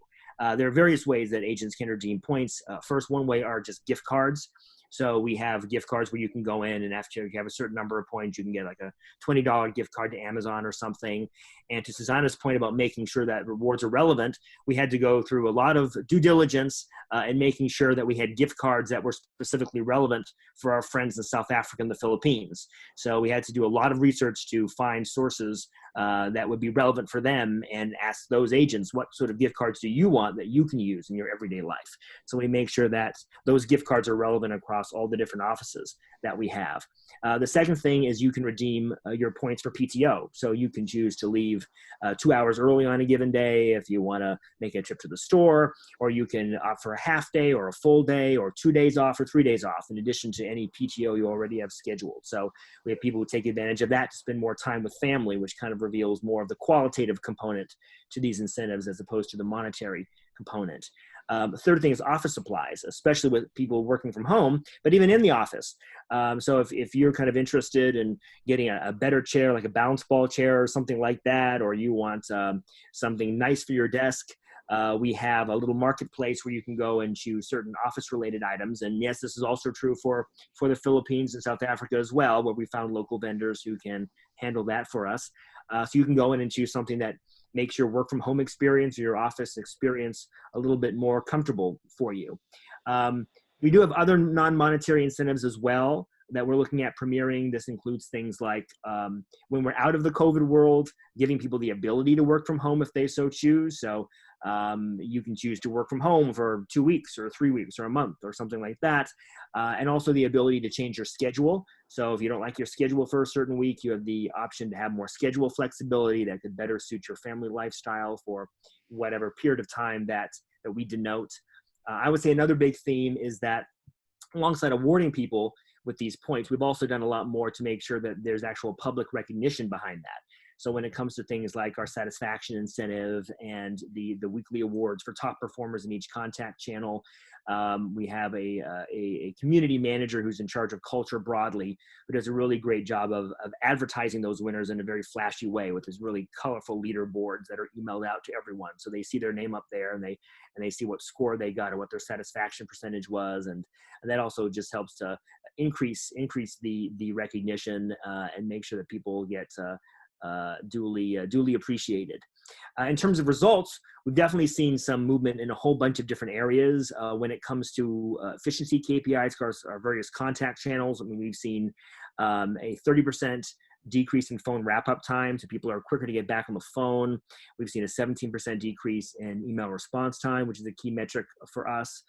Speaker 2: There are various ways that agents can redeem points. First, one way are just gift cards. So we have gift cards where you can go in, and after you have a certain number of points, you can get like a $20 gift card to Amazon or something. And to Susanna's point about making sure that rewards are relevant, we had to go through a lot of due diligence in making sure that we had gift cards that were specifically relevant for our friends in South Africa and the Philippines. So we had to do a lot of research to find sources that would be relevant for them and ask those agents, what sort of gift cards do you want that you can use in your everyday life? So we make sure that those gift cards are relevant across all the different offices that we have. The second thing is you can redeem your points for PTO. So you can choose to leave 2 hours early on a given day if you want to make a trip to the store, or you can opt for a half day or a full day or 2 days off or 3 days off in addition to any PTO you already have scheduled. So we have people who take advantage of that to spend more time with family, which kind of reveals more of the qualitative component to these incentives as opposed to the monetary component. The third thing is office supplies, especially with people working from home, but even in the office. So if you're kind of interested in getting a better chair, like a bounce ball chair or something like that, or you want something nice for your desk, we have a little marketplace where you can go and choose certain office-related items. And yes, this is also true for the Philippines and South Africa as well, where we found local vendors who can handle that for us. So you can go in and choose something that makes your work from home experience or your office experience a little bit more comfortable for you. We do have other non-monetary incentives as well that we're looking at premiering. This includes things like when we're out of the COVID world, giving people the ability to work from home if they so choose. So you can choose to work from home for 2 weeks or 3 weeks or a month or something like that. And also the ability to change your schedule. So if you don't like your schedule for a certain week, you have the option to have more schedule flexibility that could better suit your family lifestyle for whatever period of time that we denote. I would say another big theme is that alongside awarding people with these points, we've also done a lot more to make sure that there's actual public recognition behind that. So when it comes to things like our satisfaction incentive and the weekly awards for top performers in each contact channel, we have a community manager who's in charge of culture broadly, who does a really great job of advertising those winners in a very flashy way with his really colorful leaderboards that are emailed out to everyone. So they see their name up there and they see what score they got or what their satisfaction percentage was. And that also just helps to increase the recognition and make sure that people get duly appreciated. In terms of results, we've definitely seen some movement in a whole bunch of different areas when it comes to efficiency KPIs across our various contact channels. I mean, we've seen a 30% decrease in phone wrap-up time, so people are quicker to get back on the phone. We've seen a 17% decrease in email response time, which is a key metric for us.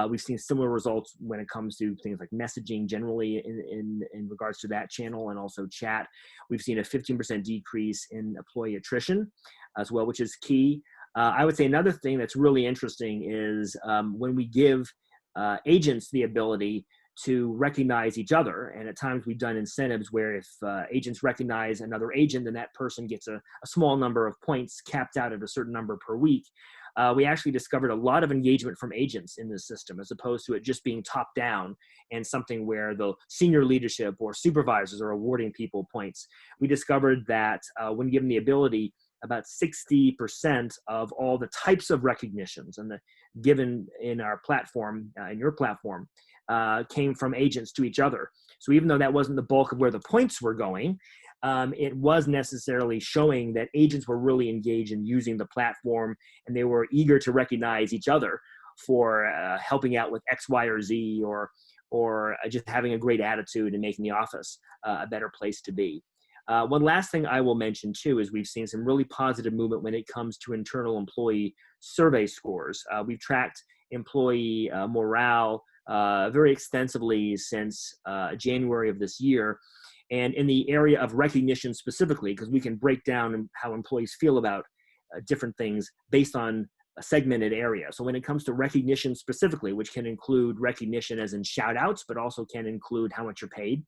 Speaker 2: We've seen similar results when it comes to things like messaging generally in regards to that channel and also chat. We've seen a 15% decrease in employee attrition as well, which is key. I would say another thing that's really interesting is when we give agents the ability to recognize each other. And at times we've done incentives where if agents recognize another agent, then that person gets a small number of points capped out at a certain number per week. We actually discovered a lot of engagement from agents in this system, as opposed to it just being top down and something where the senior leadership or supervisors are awarding people points. We discovered that when given the ability, about 60% of all the types of recognitions and given in our platform, in your platform, came from agents to each other. So even though that wasn't the bulk of where the points were going, it was necessarily showing that agents were really engaged in using the platform and they were eager to recognize each other for helping out with X, Y, or Z, or just having a great attitude and making the office a better place to be. One last thing I will mention too is we've seen some really positive movement when it comes to internal employee survey scores. We've tracked employee morale very extensively since January of this year. And in the area of recognition specifically, because we can break down how employees feel about different things based on a segmented area. So when it comes to recognition specifically, which can include recognition as in shout outs, but also can include how much you're paid,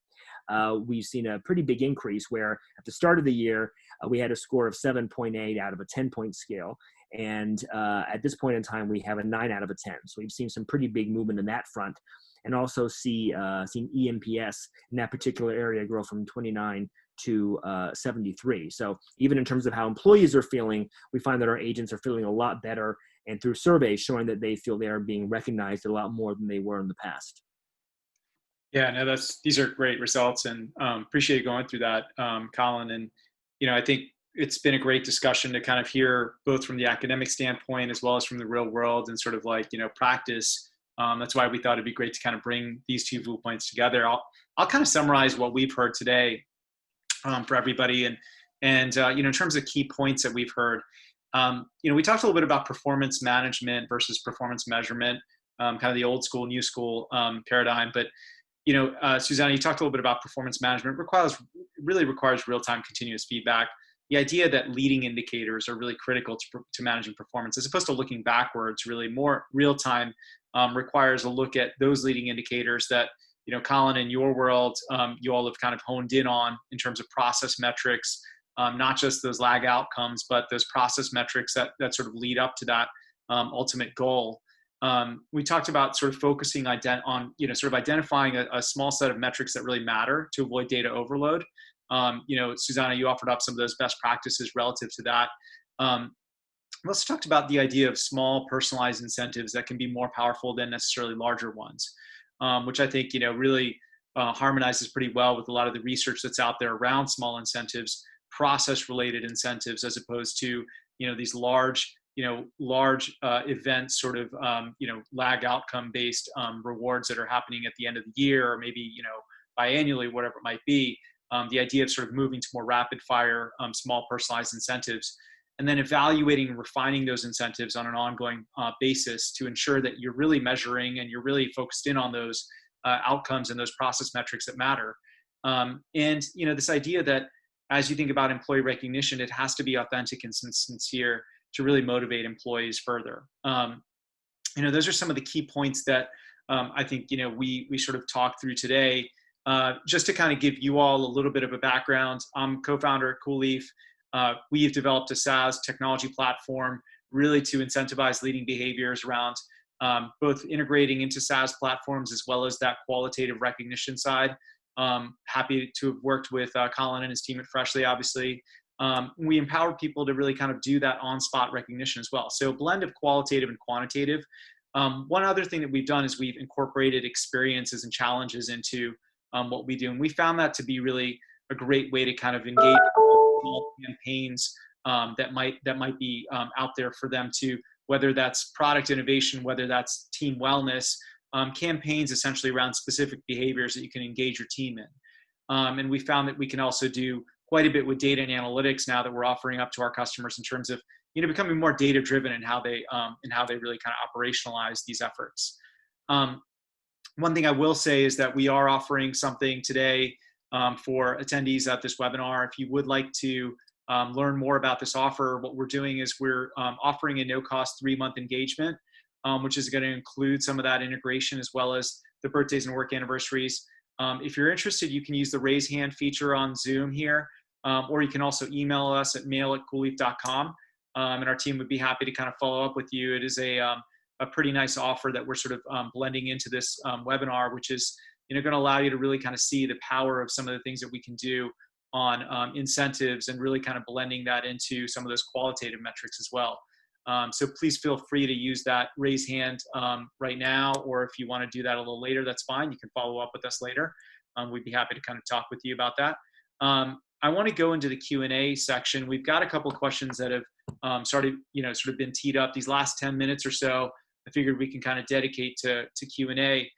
Speaker 2: we've seen a pretty big increase where at the start of the year, we had a score of 7.8 out of a 10-point scale. And at this point in time, we have a 9 out of a 10. So we've seen some pretty big movement in that front, and also seen ENPS in that particular area grow from 29 to 73. So even in terms of how employees are feeling, we find that our agents are feeling a lot better, and through surveys showing that they feel they are being recognized a lot more than they were in the past.
Speaker 1: Yeah, no, these are great results, and appreciate going through that, Colin. And I think it's been a great discussion to kind of hear both from the academic standpoint as well as from the real world and sort of like practice. That's why we thought it'd be great to kind of bring these two viewpoints together. I'll kind of summarize what we've heard today for everybody, and in terms of key points that we've heard. We talked a little bit about performance management versus performance measurement, kind of the old school, new school paradigm, but. Susanna, you talked a little bit about performance management. Really requires real-time continuous feedback. The idea that leading indicators are really critical to managing performance, as opposed to looking backwards, really more real-time requires a look at those leading indicators that, Colin, in your world, you all have kind of honed in on in terms of process metrics, not just those lag outcomes, but those process metrics that sort of lead up to that ultimate goal. We talked about sort of focusing on, sort of identifying a small set of metrics that really matter to avoid data overload. Susanna, you offered up some of those best practices relative to that. We also talked about the idea of small personalized incentives that can be more powerful than necessarily larger ones, which I think, really harmonizes pretty well with a lot of the research that's out there around small incentives, process related incentives, as opposed to, these large events, sort of, lag outcome based rewards that are happening at the end of the year, or maybe, biannually, whatever it might be. The idea of sort of moving to more rapid fire, small personalized incentives, and then evaluating and refining those incentives on an ongoing basis to ensure that you're really measuring and you're really focused in on those outcomes and those process metrics that matter. And, this idea that as you think about employee recognition, it has to be authentic and sincere to really motivate employees further. Those are some of the key points that I think, we sort of talked through today. Just to kind of give you all a little bit of a background, I'm co-founder at CoolLeaf. We've developed a SaaS technology platform really to incentivize leading behaviors around both integrating into SaaS platforms as well as that qualitative recognition side. Happy to have worked with Colin and his team at Freshly, obviously. We empower people to really kind of do that on-spot recognition as well. So a blend of qualitative and quantitative. One other thing that we've done is we've incorporated experiences and challenges into what we do. And we found that to be really a great way to kind of engage campaigns that might be out there for them to, whether that's product innovation, whether that's team wellness, campaigns essentially around specific behaviors that you can engage your team in. And we found that we can also do quite a bit with data and analytics now that we're offering up to our customers in terms of becoming more data driven in how they really kind of operationalize these efforts. One thing I will say is that we are offering something today for attendees at this webinar. If you would like to learn more about this offer, what we're doing is we're offering a no-cost 3-month engagement, which is going to include some of that integration as well as the birthdays and work anniversaries. If you're interested, you can use the raise hand feature on Zoom here, or you can also email us at mail@coolleaf.com, and our team would be happy to kind of follow up with you. It is a pretty nice offer that we're sort of blending into this webinar, which is going to allow you to really kind of see the power of some of the things that we can do on incentives and really kind of blending that into some of those qualitative metrics as well. So please feel free to use that raise hand right now, or if you want to do that a little later, that's fine. You can follow up with us later. We'd be happy to kind of talk with you about that. I want to go into the Q&A section. We've got a couple of questions that have sort of been teed up these last 10 minutes or so. I figured we can kind of dedicate to Q&A.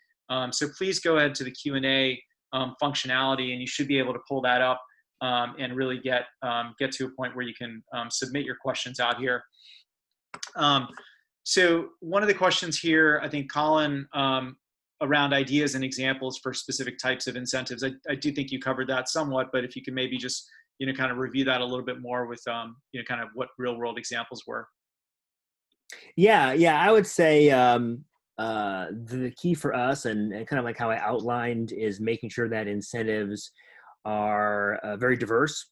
Speaker 1: So please go ahead to the Q&A functionality, and you should be able to pull that up and really get to a point where you can submit your questions out here. So one of the questions here, I think Colin around ideas and examples for specific types of incentives. I do think you covered that somewhat, but if you could maybe just, kind of review that a little bit more with, kind of what real world examples were.
Speaker 2: Yeah, I would say the key for us, and kind of like how I outlined, is making sure that incentives are very diverse.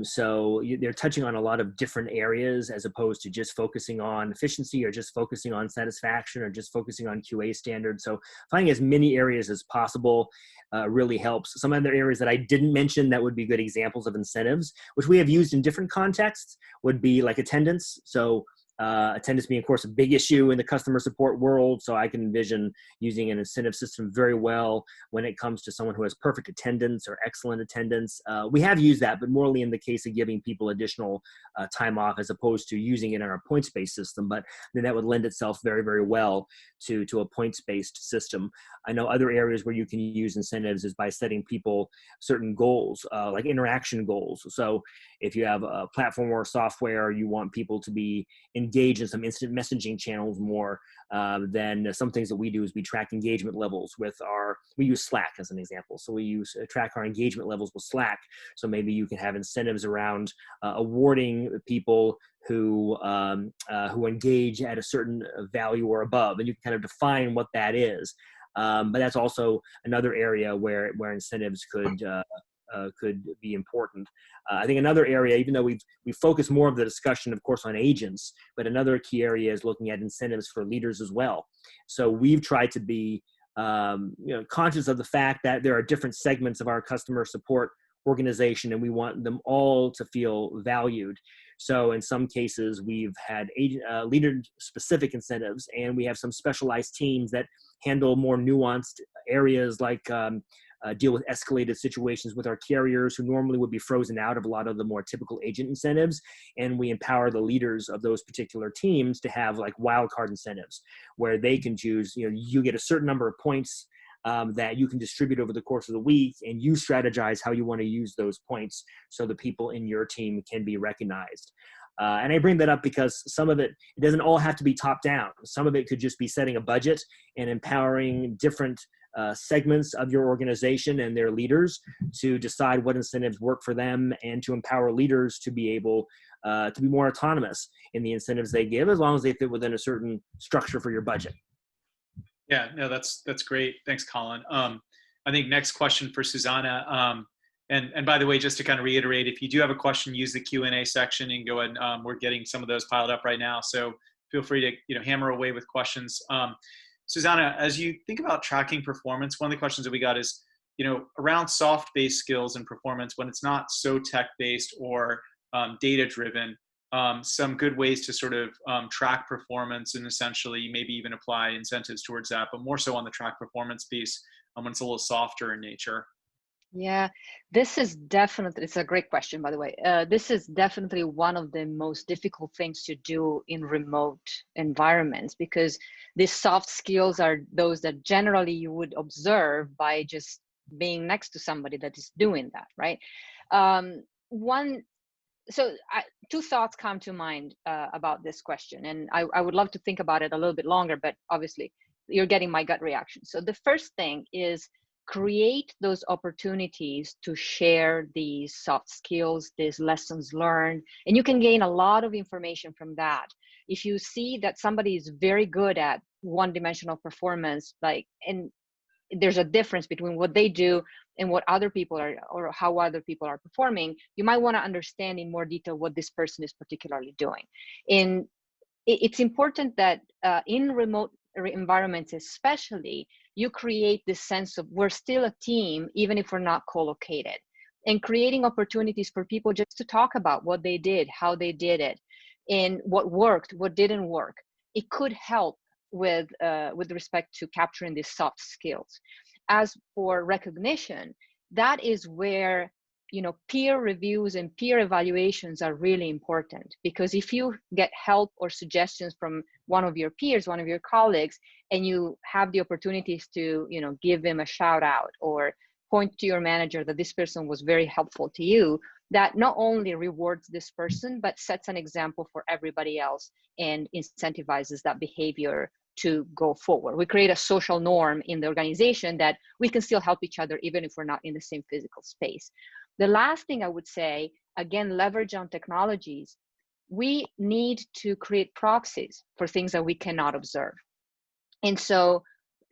Speaker 2: So they're touching on a lot of different areas as opposed to just focusing on efficiency or just focusing on satisfaction or just focusing on QA standards. So finding as many areas as possible really helps. Some other areas that I didn't mention that would be good examples of incentives, which we have used in different contexts, would be like attendance. So attendance being, of course, a big issue in the customer support world. So I can envision using an incentive system very well when it comes to someone who has perfect attendance or excellent attendance. We have used that, but morely in the case of giving people additional time off as opposed to using it in our points-based system. But then that would lend itself very, very well to a points-based system. I know other areas where you can use incentives is by setting people certain goals, like interaction goals. So if you have a platform or software, you want people to be engaged in some instant messaging channels more, then some things that we do is we track engagement levels with we use Slack as an example. So we track our engagement levels with Slack. So maybe you can have incentives around awarding people who engage at a certain value or above, and you can kind of define what that is. But that's also another area where incentives could be important. I think another area, even though we focus more of the discussion, of course, on agents, but another key area is looking at incentives for leaders as well. So we've tried to be conscious of the fact that there are different segments of our customer support organization, and we want them all to feel valued. So in some cases, we've had leader-specific incentives, and we have some specialized teams that handle more nuanced areas like deal with escalated situations with our carriers who normally would be frozen out of a lot of the more typical agent incentives. And we empower the leaders of those particular teams to have like wildcard incentives where they can choose, you get a certain number of points that you can distribute over the course of the week, and you strategize how you want to use those points so the people in your team can be recognized. And I bring that up because some of it doesn't all have to be top down. Some of it could just be setting a budget and empowering different segments of your organization and their leaders to decide what incentives work for them, and to empower leaders to be able to be more autonomous in the incentives they give, as long as they fit within a certain structure for your budget.
Speaker 1: Yeah, no, that's great. Thanks, Colin. I think next question for Susanna. And by the way, just to kind of reiterate, if you do have a question, use the Q&A section and go ahead. We're getting some of those piled up right now, so feel free to hammer away with questions. Susanna, as you think about tracking performance, one of the questions that we got is, around soft-based skills and performance when it's not so tech-based or data-driven. Some good ways to sort of track performance and essentially maybe even apply incentives towards that, but more so on the track performance piece when it's a little softer in nature.
Speaker 3: Yeah, it's a great question, by the way. This is definitely one of the most difficult things to do in remote environments, because these soft skills are those that generally you would observe by just being next to somebody that is doing that, right? Two thoughts come to mind about this question, and I would love to think about it a little bit longer, but obviously you're getting my gut reaction. So the first thing is create those opportunities to share these soft skills, these lessons learned, and you can gain a lot of information from that. If you see that somebody is very good at one-dimensional performance, and there's a difference between what they do and what other people are, or how other people are performing, you might want to understand in more detail what this person is particularly doing. And it's important that in remote environments especially, you create this sense of we're still a team, even if we're not co-located, and creating opportunities for people just to talk about what they did, how they did it, and what worked, what didn't work. It could help with respect to capturing these soft skills. As for recognition, that is where peer reviews and peer evaluations are really important, because if you get help or suggestions from one of your peers, one of your colleagues, and you have the opportunities to give them a shout out or point to your manager that this person was very helpful to you, that not only rewards this person, but sets an example for everybody else and incentivizes that behavior to go forward. We create a social norm in the organization that we can still help each other even if we're not in the same physical space. The last thing I would say, again, leverage on technologies. We need to create proxies for things that we cannot observe. And so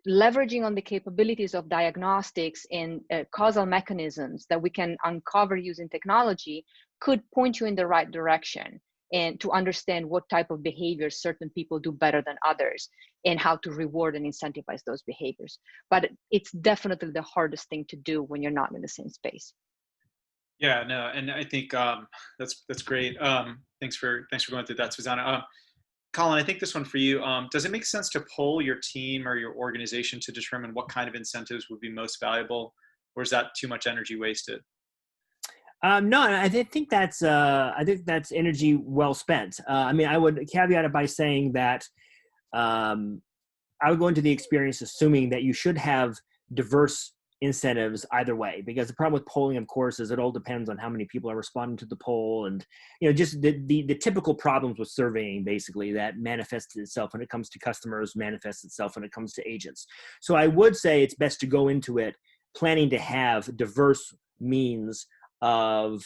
Speaker 3: leveraging on the capabilities of diagnostics and causal mechanisms that we can uncover using technology could point you in the right direction, and to understand what type of behaviors certain people do better than others and how to reward and incentivize those behaviors. But it's definitely the hardest thing to do when you're not in the same space.
Speaker 1: Yeah, no, and I think that's great. Thanks for going through that, Susanna. Colin, I think this one for you. Does it make sense to poll your team or your organization to determine what kind of incentives would be most valuable, or is that too much energy wasted?
Speaker 2: No, I think that's energy well spent. I mean, I would caveat it by saying that I would go into the experience assuming that you should have diverse incentives either way, because the problem with polling, of course, is it all depends on how many people are responding to the poll, and just the typical problems with surveying, basically, that manifests itself when it comes to customers, manifests itself when it comes to agents. So I would say it's best to go into it planning to have diverse means of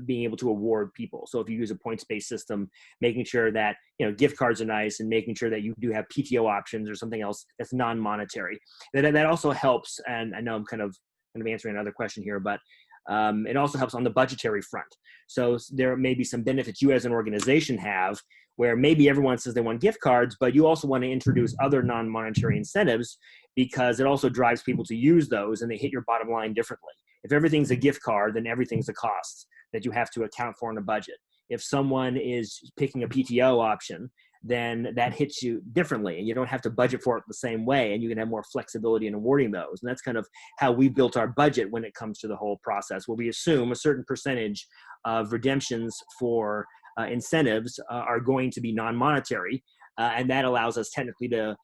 Speaker 2: being able to award people. So if you use a points-based system, making sure that gift cards are nice, and making sure that you do have PTO options or something else that's non-monetary. That also helps. And I know I'm kind of answering another question here, but it also helps on the budgetary front. So there may be some benefits you as an organization have, where maybe everyone says they want gift cards, but you also want to introduce other non-monetary incentives, because it also drives people to use those and they hit your bottom line differently. If everything's a gift card, then everything's a cost that you have to account for in a budget. If someone is picking a PTO option, then that hits you differently, and you don't have to budget for it the same way, and you can have more flexibility in awarding those. And that's kind of how we built our budget when it comes to the whole process, where we assume a certain percentage of redemptions for incentives are going to be non-monetary, and that allows us technically to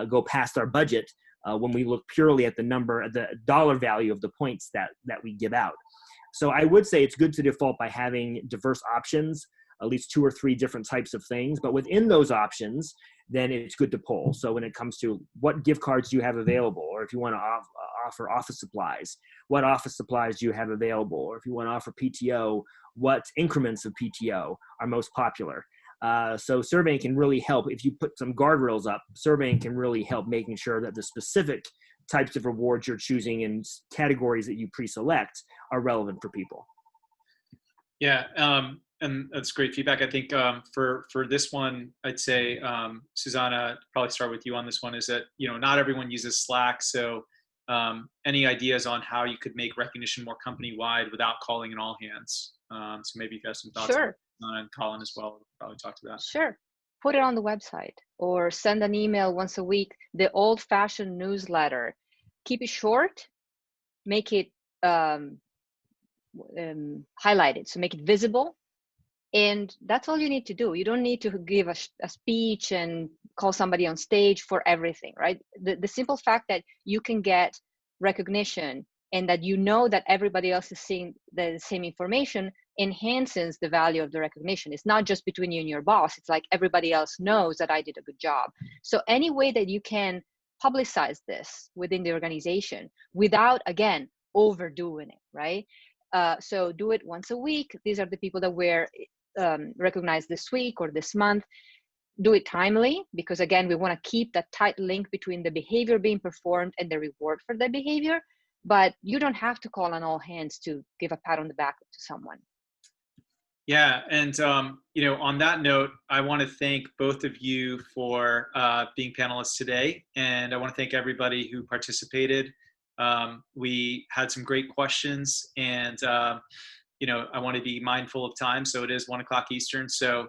Speaker 2: go past our budget when we look purely at the dollar value of the points that we give out. So I would say it's good to default by having diverse options, at least 2 or 3 different types of things. But within those options, then it's good to poll. So when it comes to what gift cards do you have available, or if you want to offer office supplies, what office supplies do you have available? Or if you want to offer PTO, what increments of PTO are most popular? So surveying can really help. If you put some guardrails up, surveying can really help making sure that the specific types of rewards you're choosing and categories that you pre-select are relevant for people.
Speaker 1: Yeah, and that's great feedback. I think for this one, I'd say, Susanna, probably start with you on this one, is that, not everyone uses Slack. So any ideas on how you could make recognition more company-wide without calling in all hands? So maybe you have some thoughts.
Speaker 3: Sure.
Speaker 1: And Colin as well, we'll probably talk to that.
Speaker 3: Sure. Put it on the website or send an email once a week. The old-fashioned newsletter. Keep it short. Make it highlighted, so make it visible. And that's all you need to do. You don't need to give a speech and call somebody on stage for everything, right? The simple fact that you can get recognition and that that everybody else is seeing the same information enhances the value of the recognition. It's not just between you and your boss. It's like everybody else knows that I did a good job. So any way that you can publicize this within the organization without, again, overdoing it, right? So do it once a week. These are the people that were recognized this week or this month. Do it timely, because again, we want to keep that tight link between the behavior being performed and the reward for the behavior. But you don't have to call on all hands to give a pat on the back to someone.
Speaker 1: Yeah, and on that note, I want to thank both of you for being panelists today, and I want to thank everybody who participated. We had some great questions, and I want to be mindful of time, so it is 1:00 Eastern. So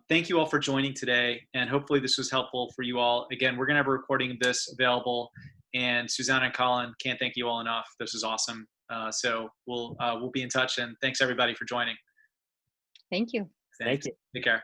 Speaker 1: thank you all for joining today, and hopefully this was helpful for you all. Again, we're going to have a recording of this available, and Susanna and Colin, can't thank you all enough. This is awesome. So we'll be in touch, and thanks everybody for joining.
Speaker 3: Thank you.
Speaker 2: Thank you.
Speaker 1: Take care.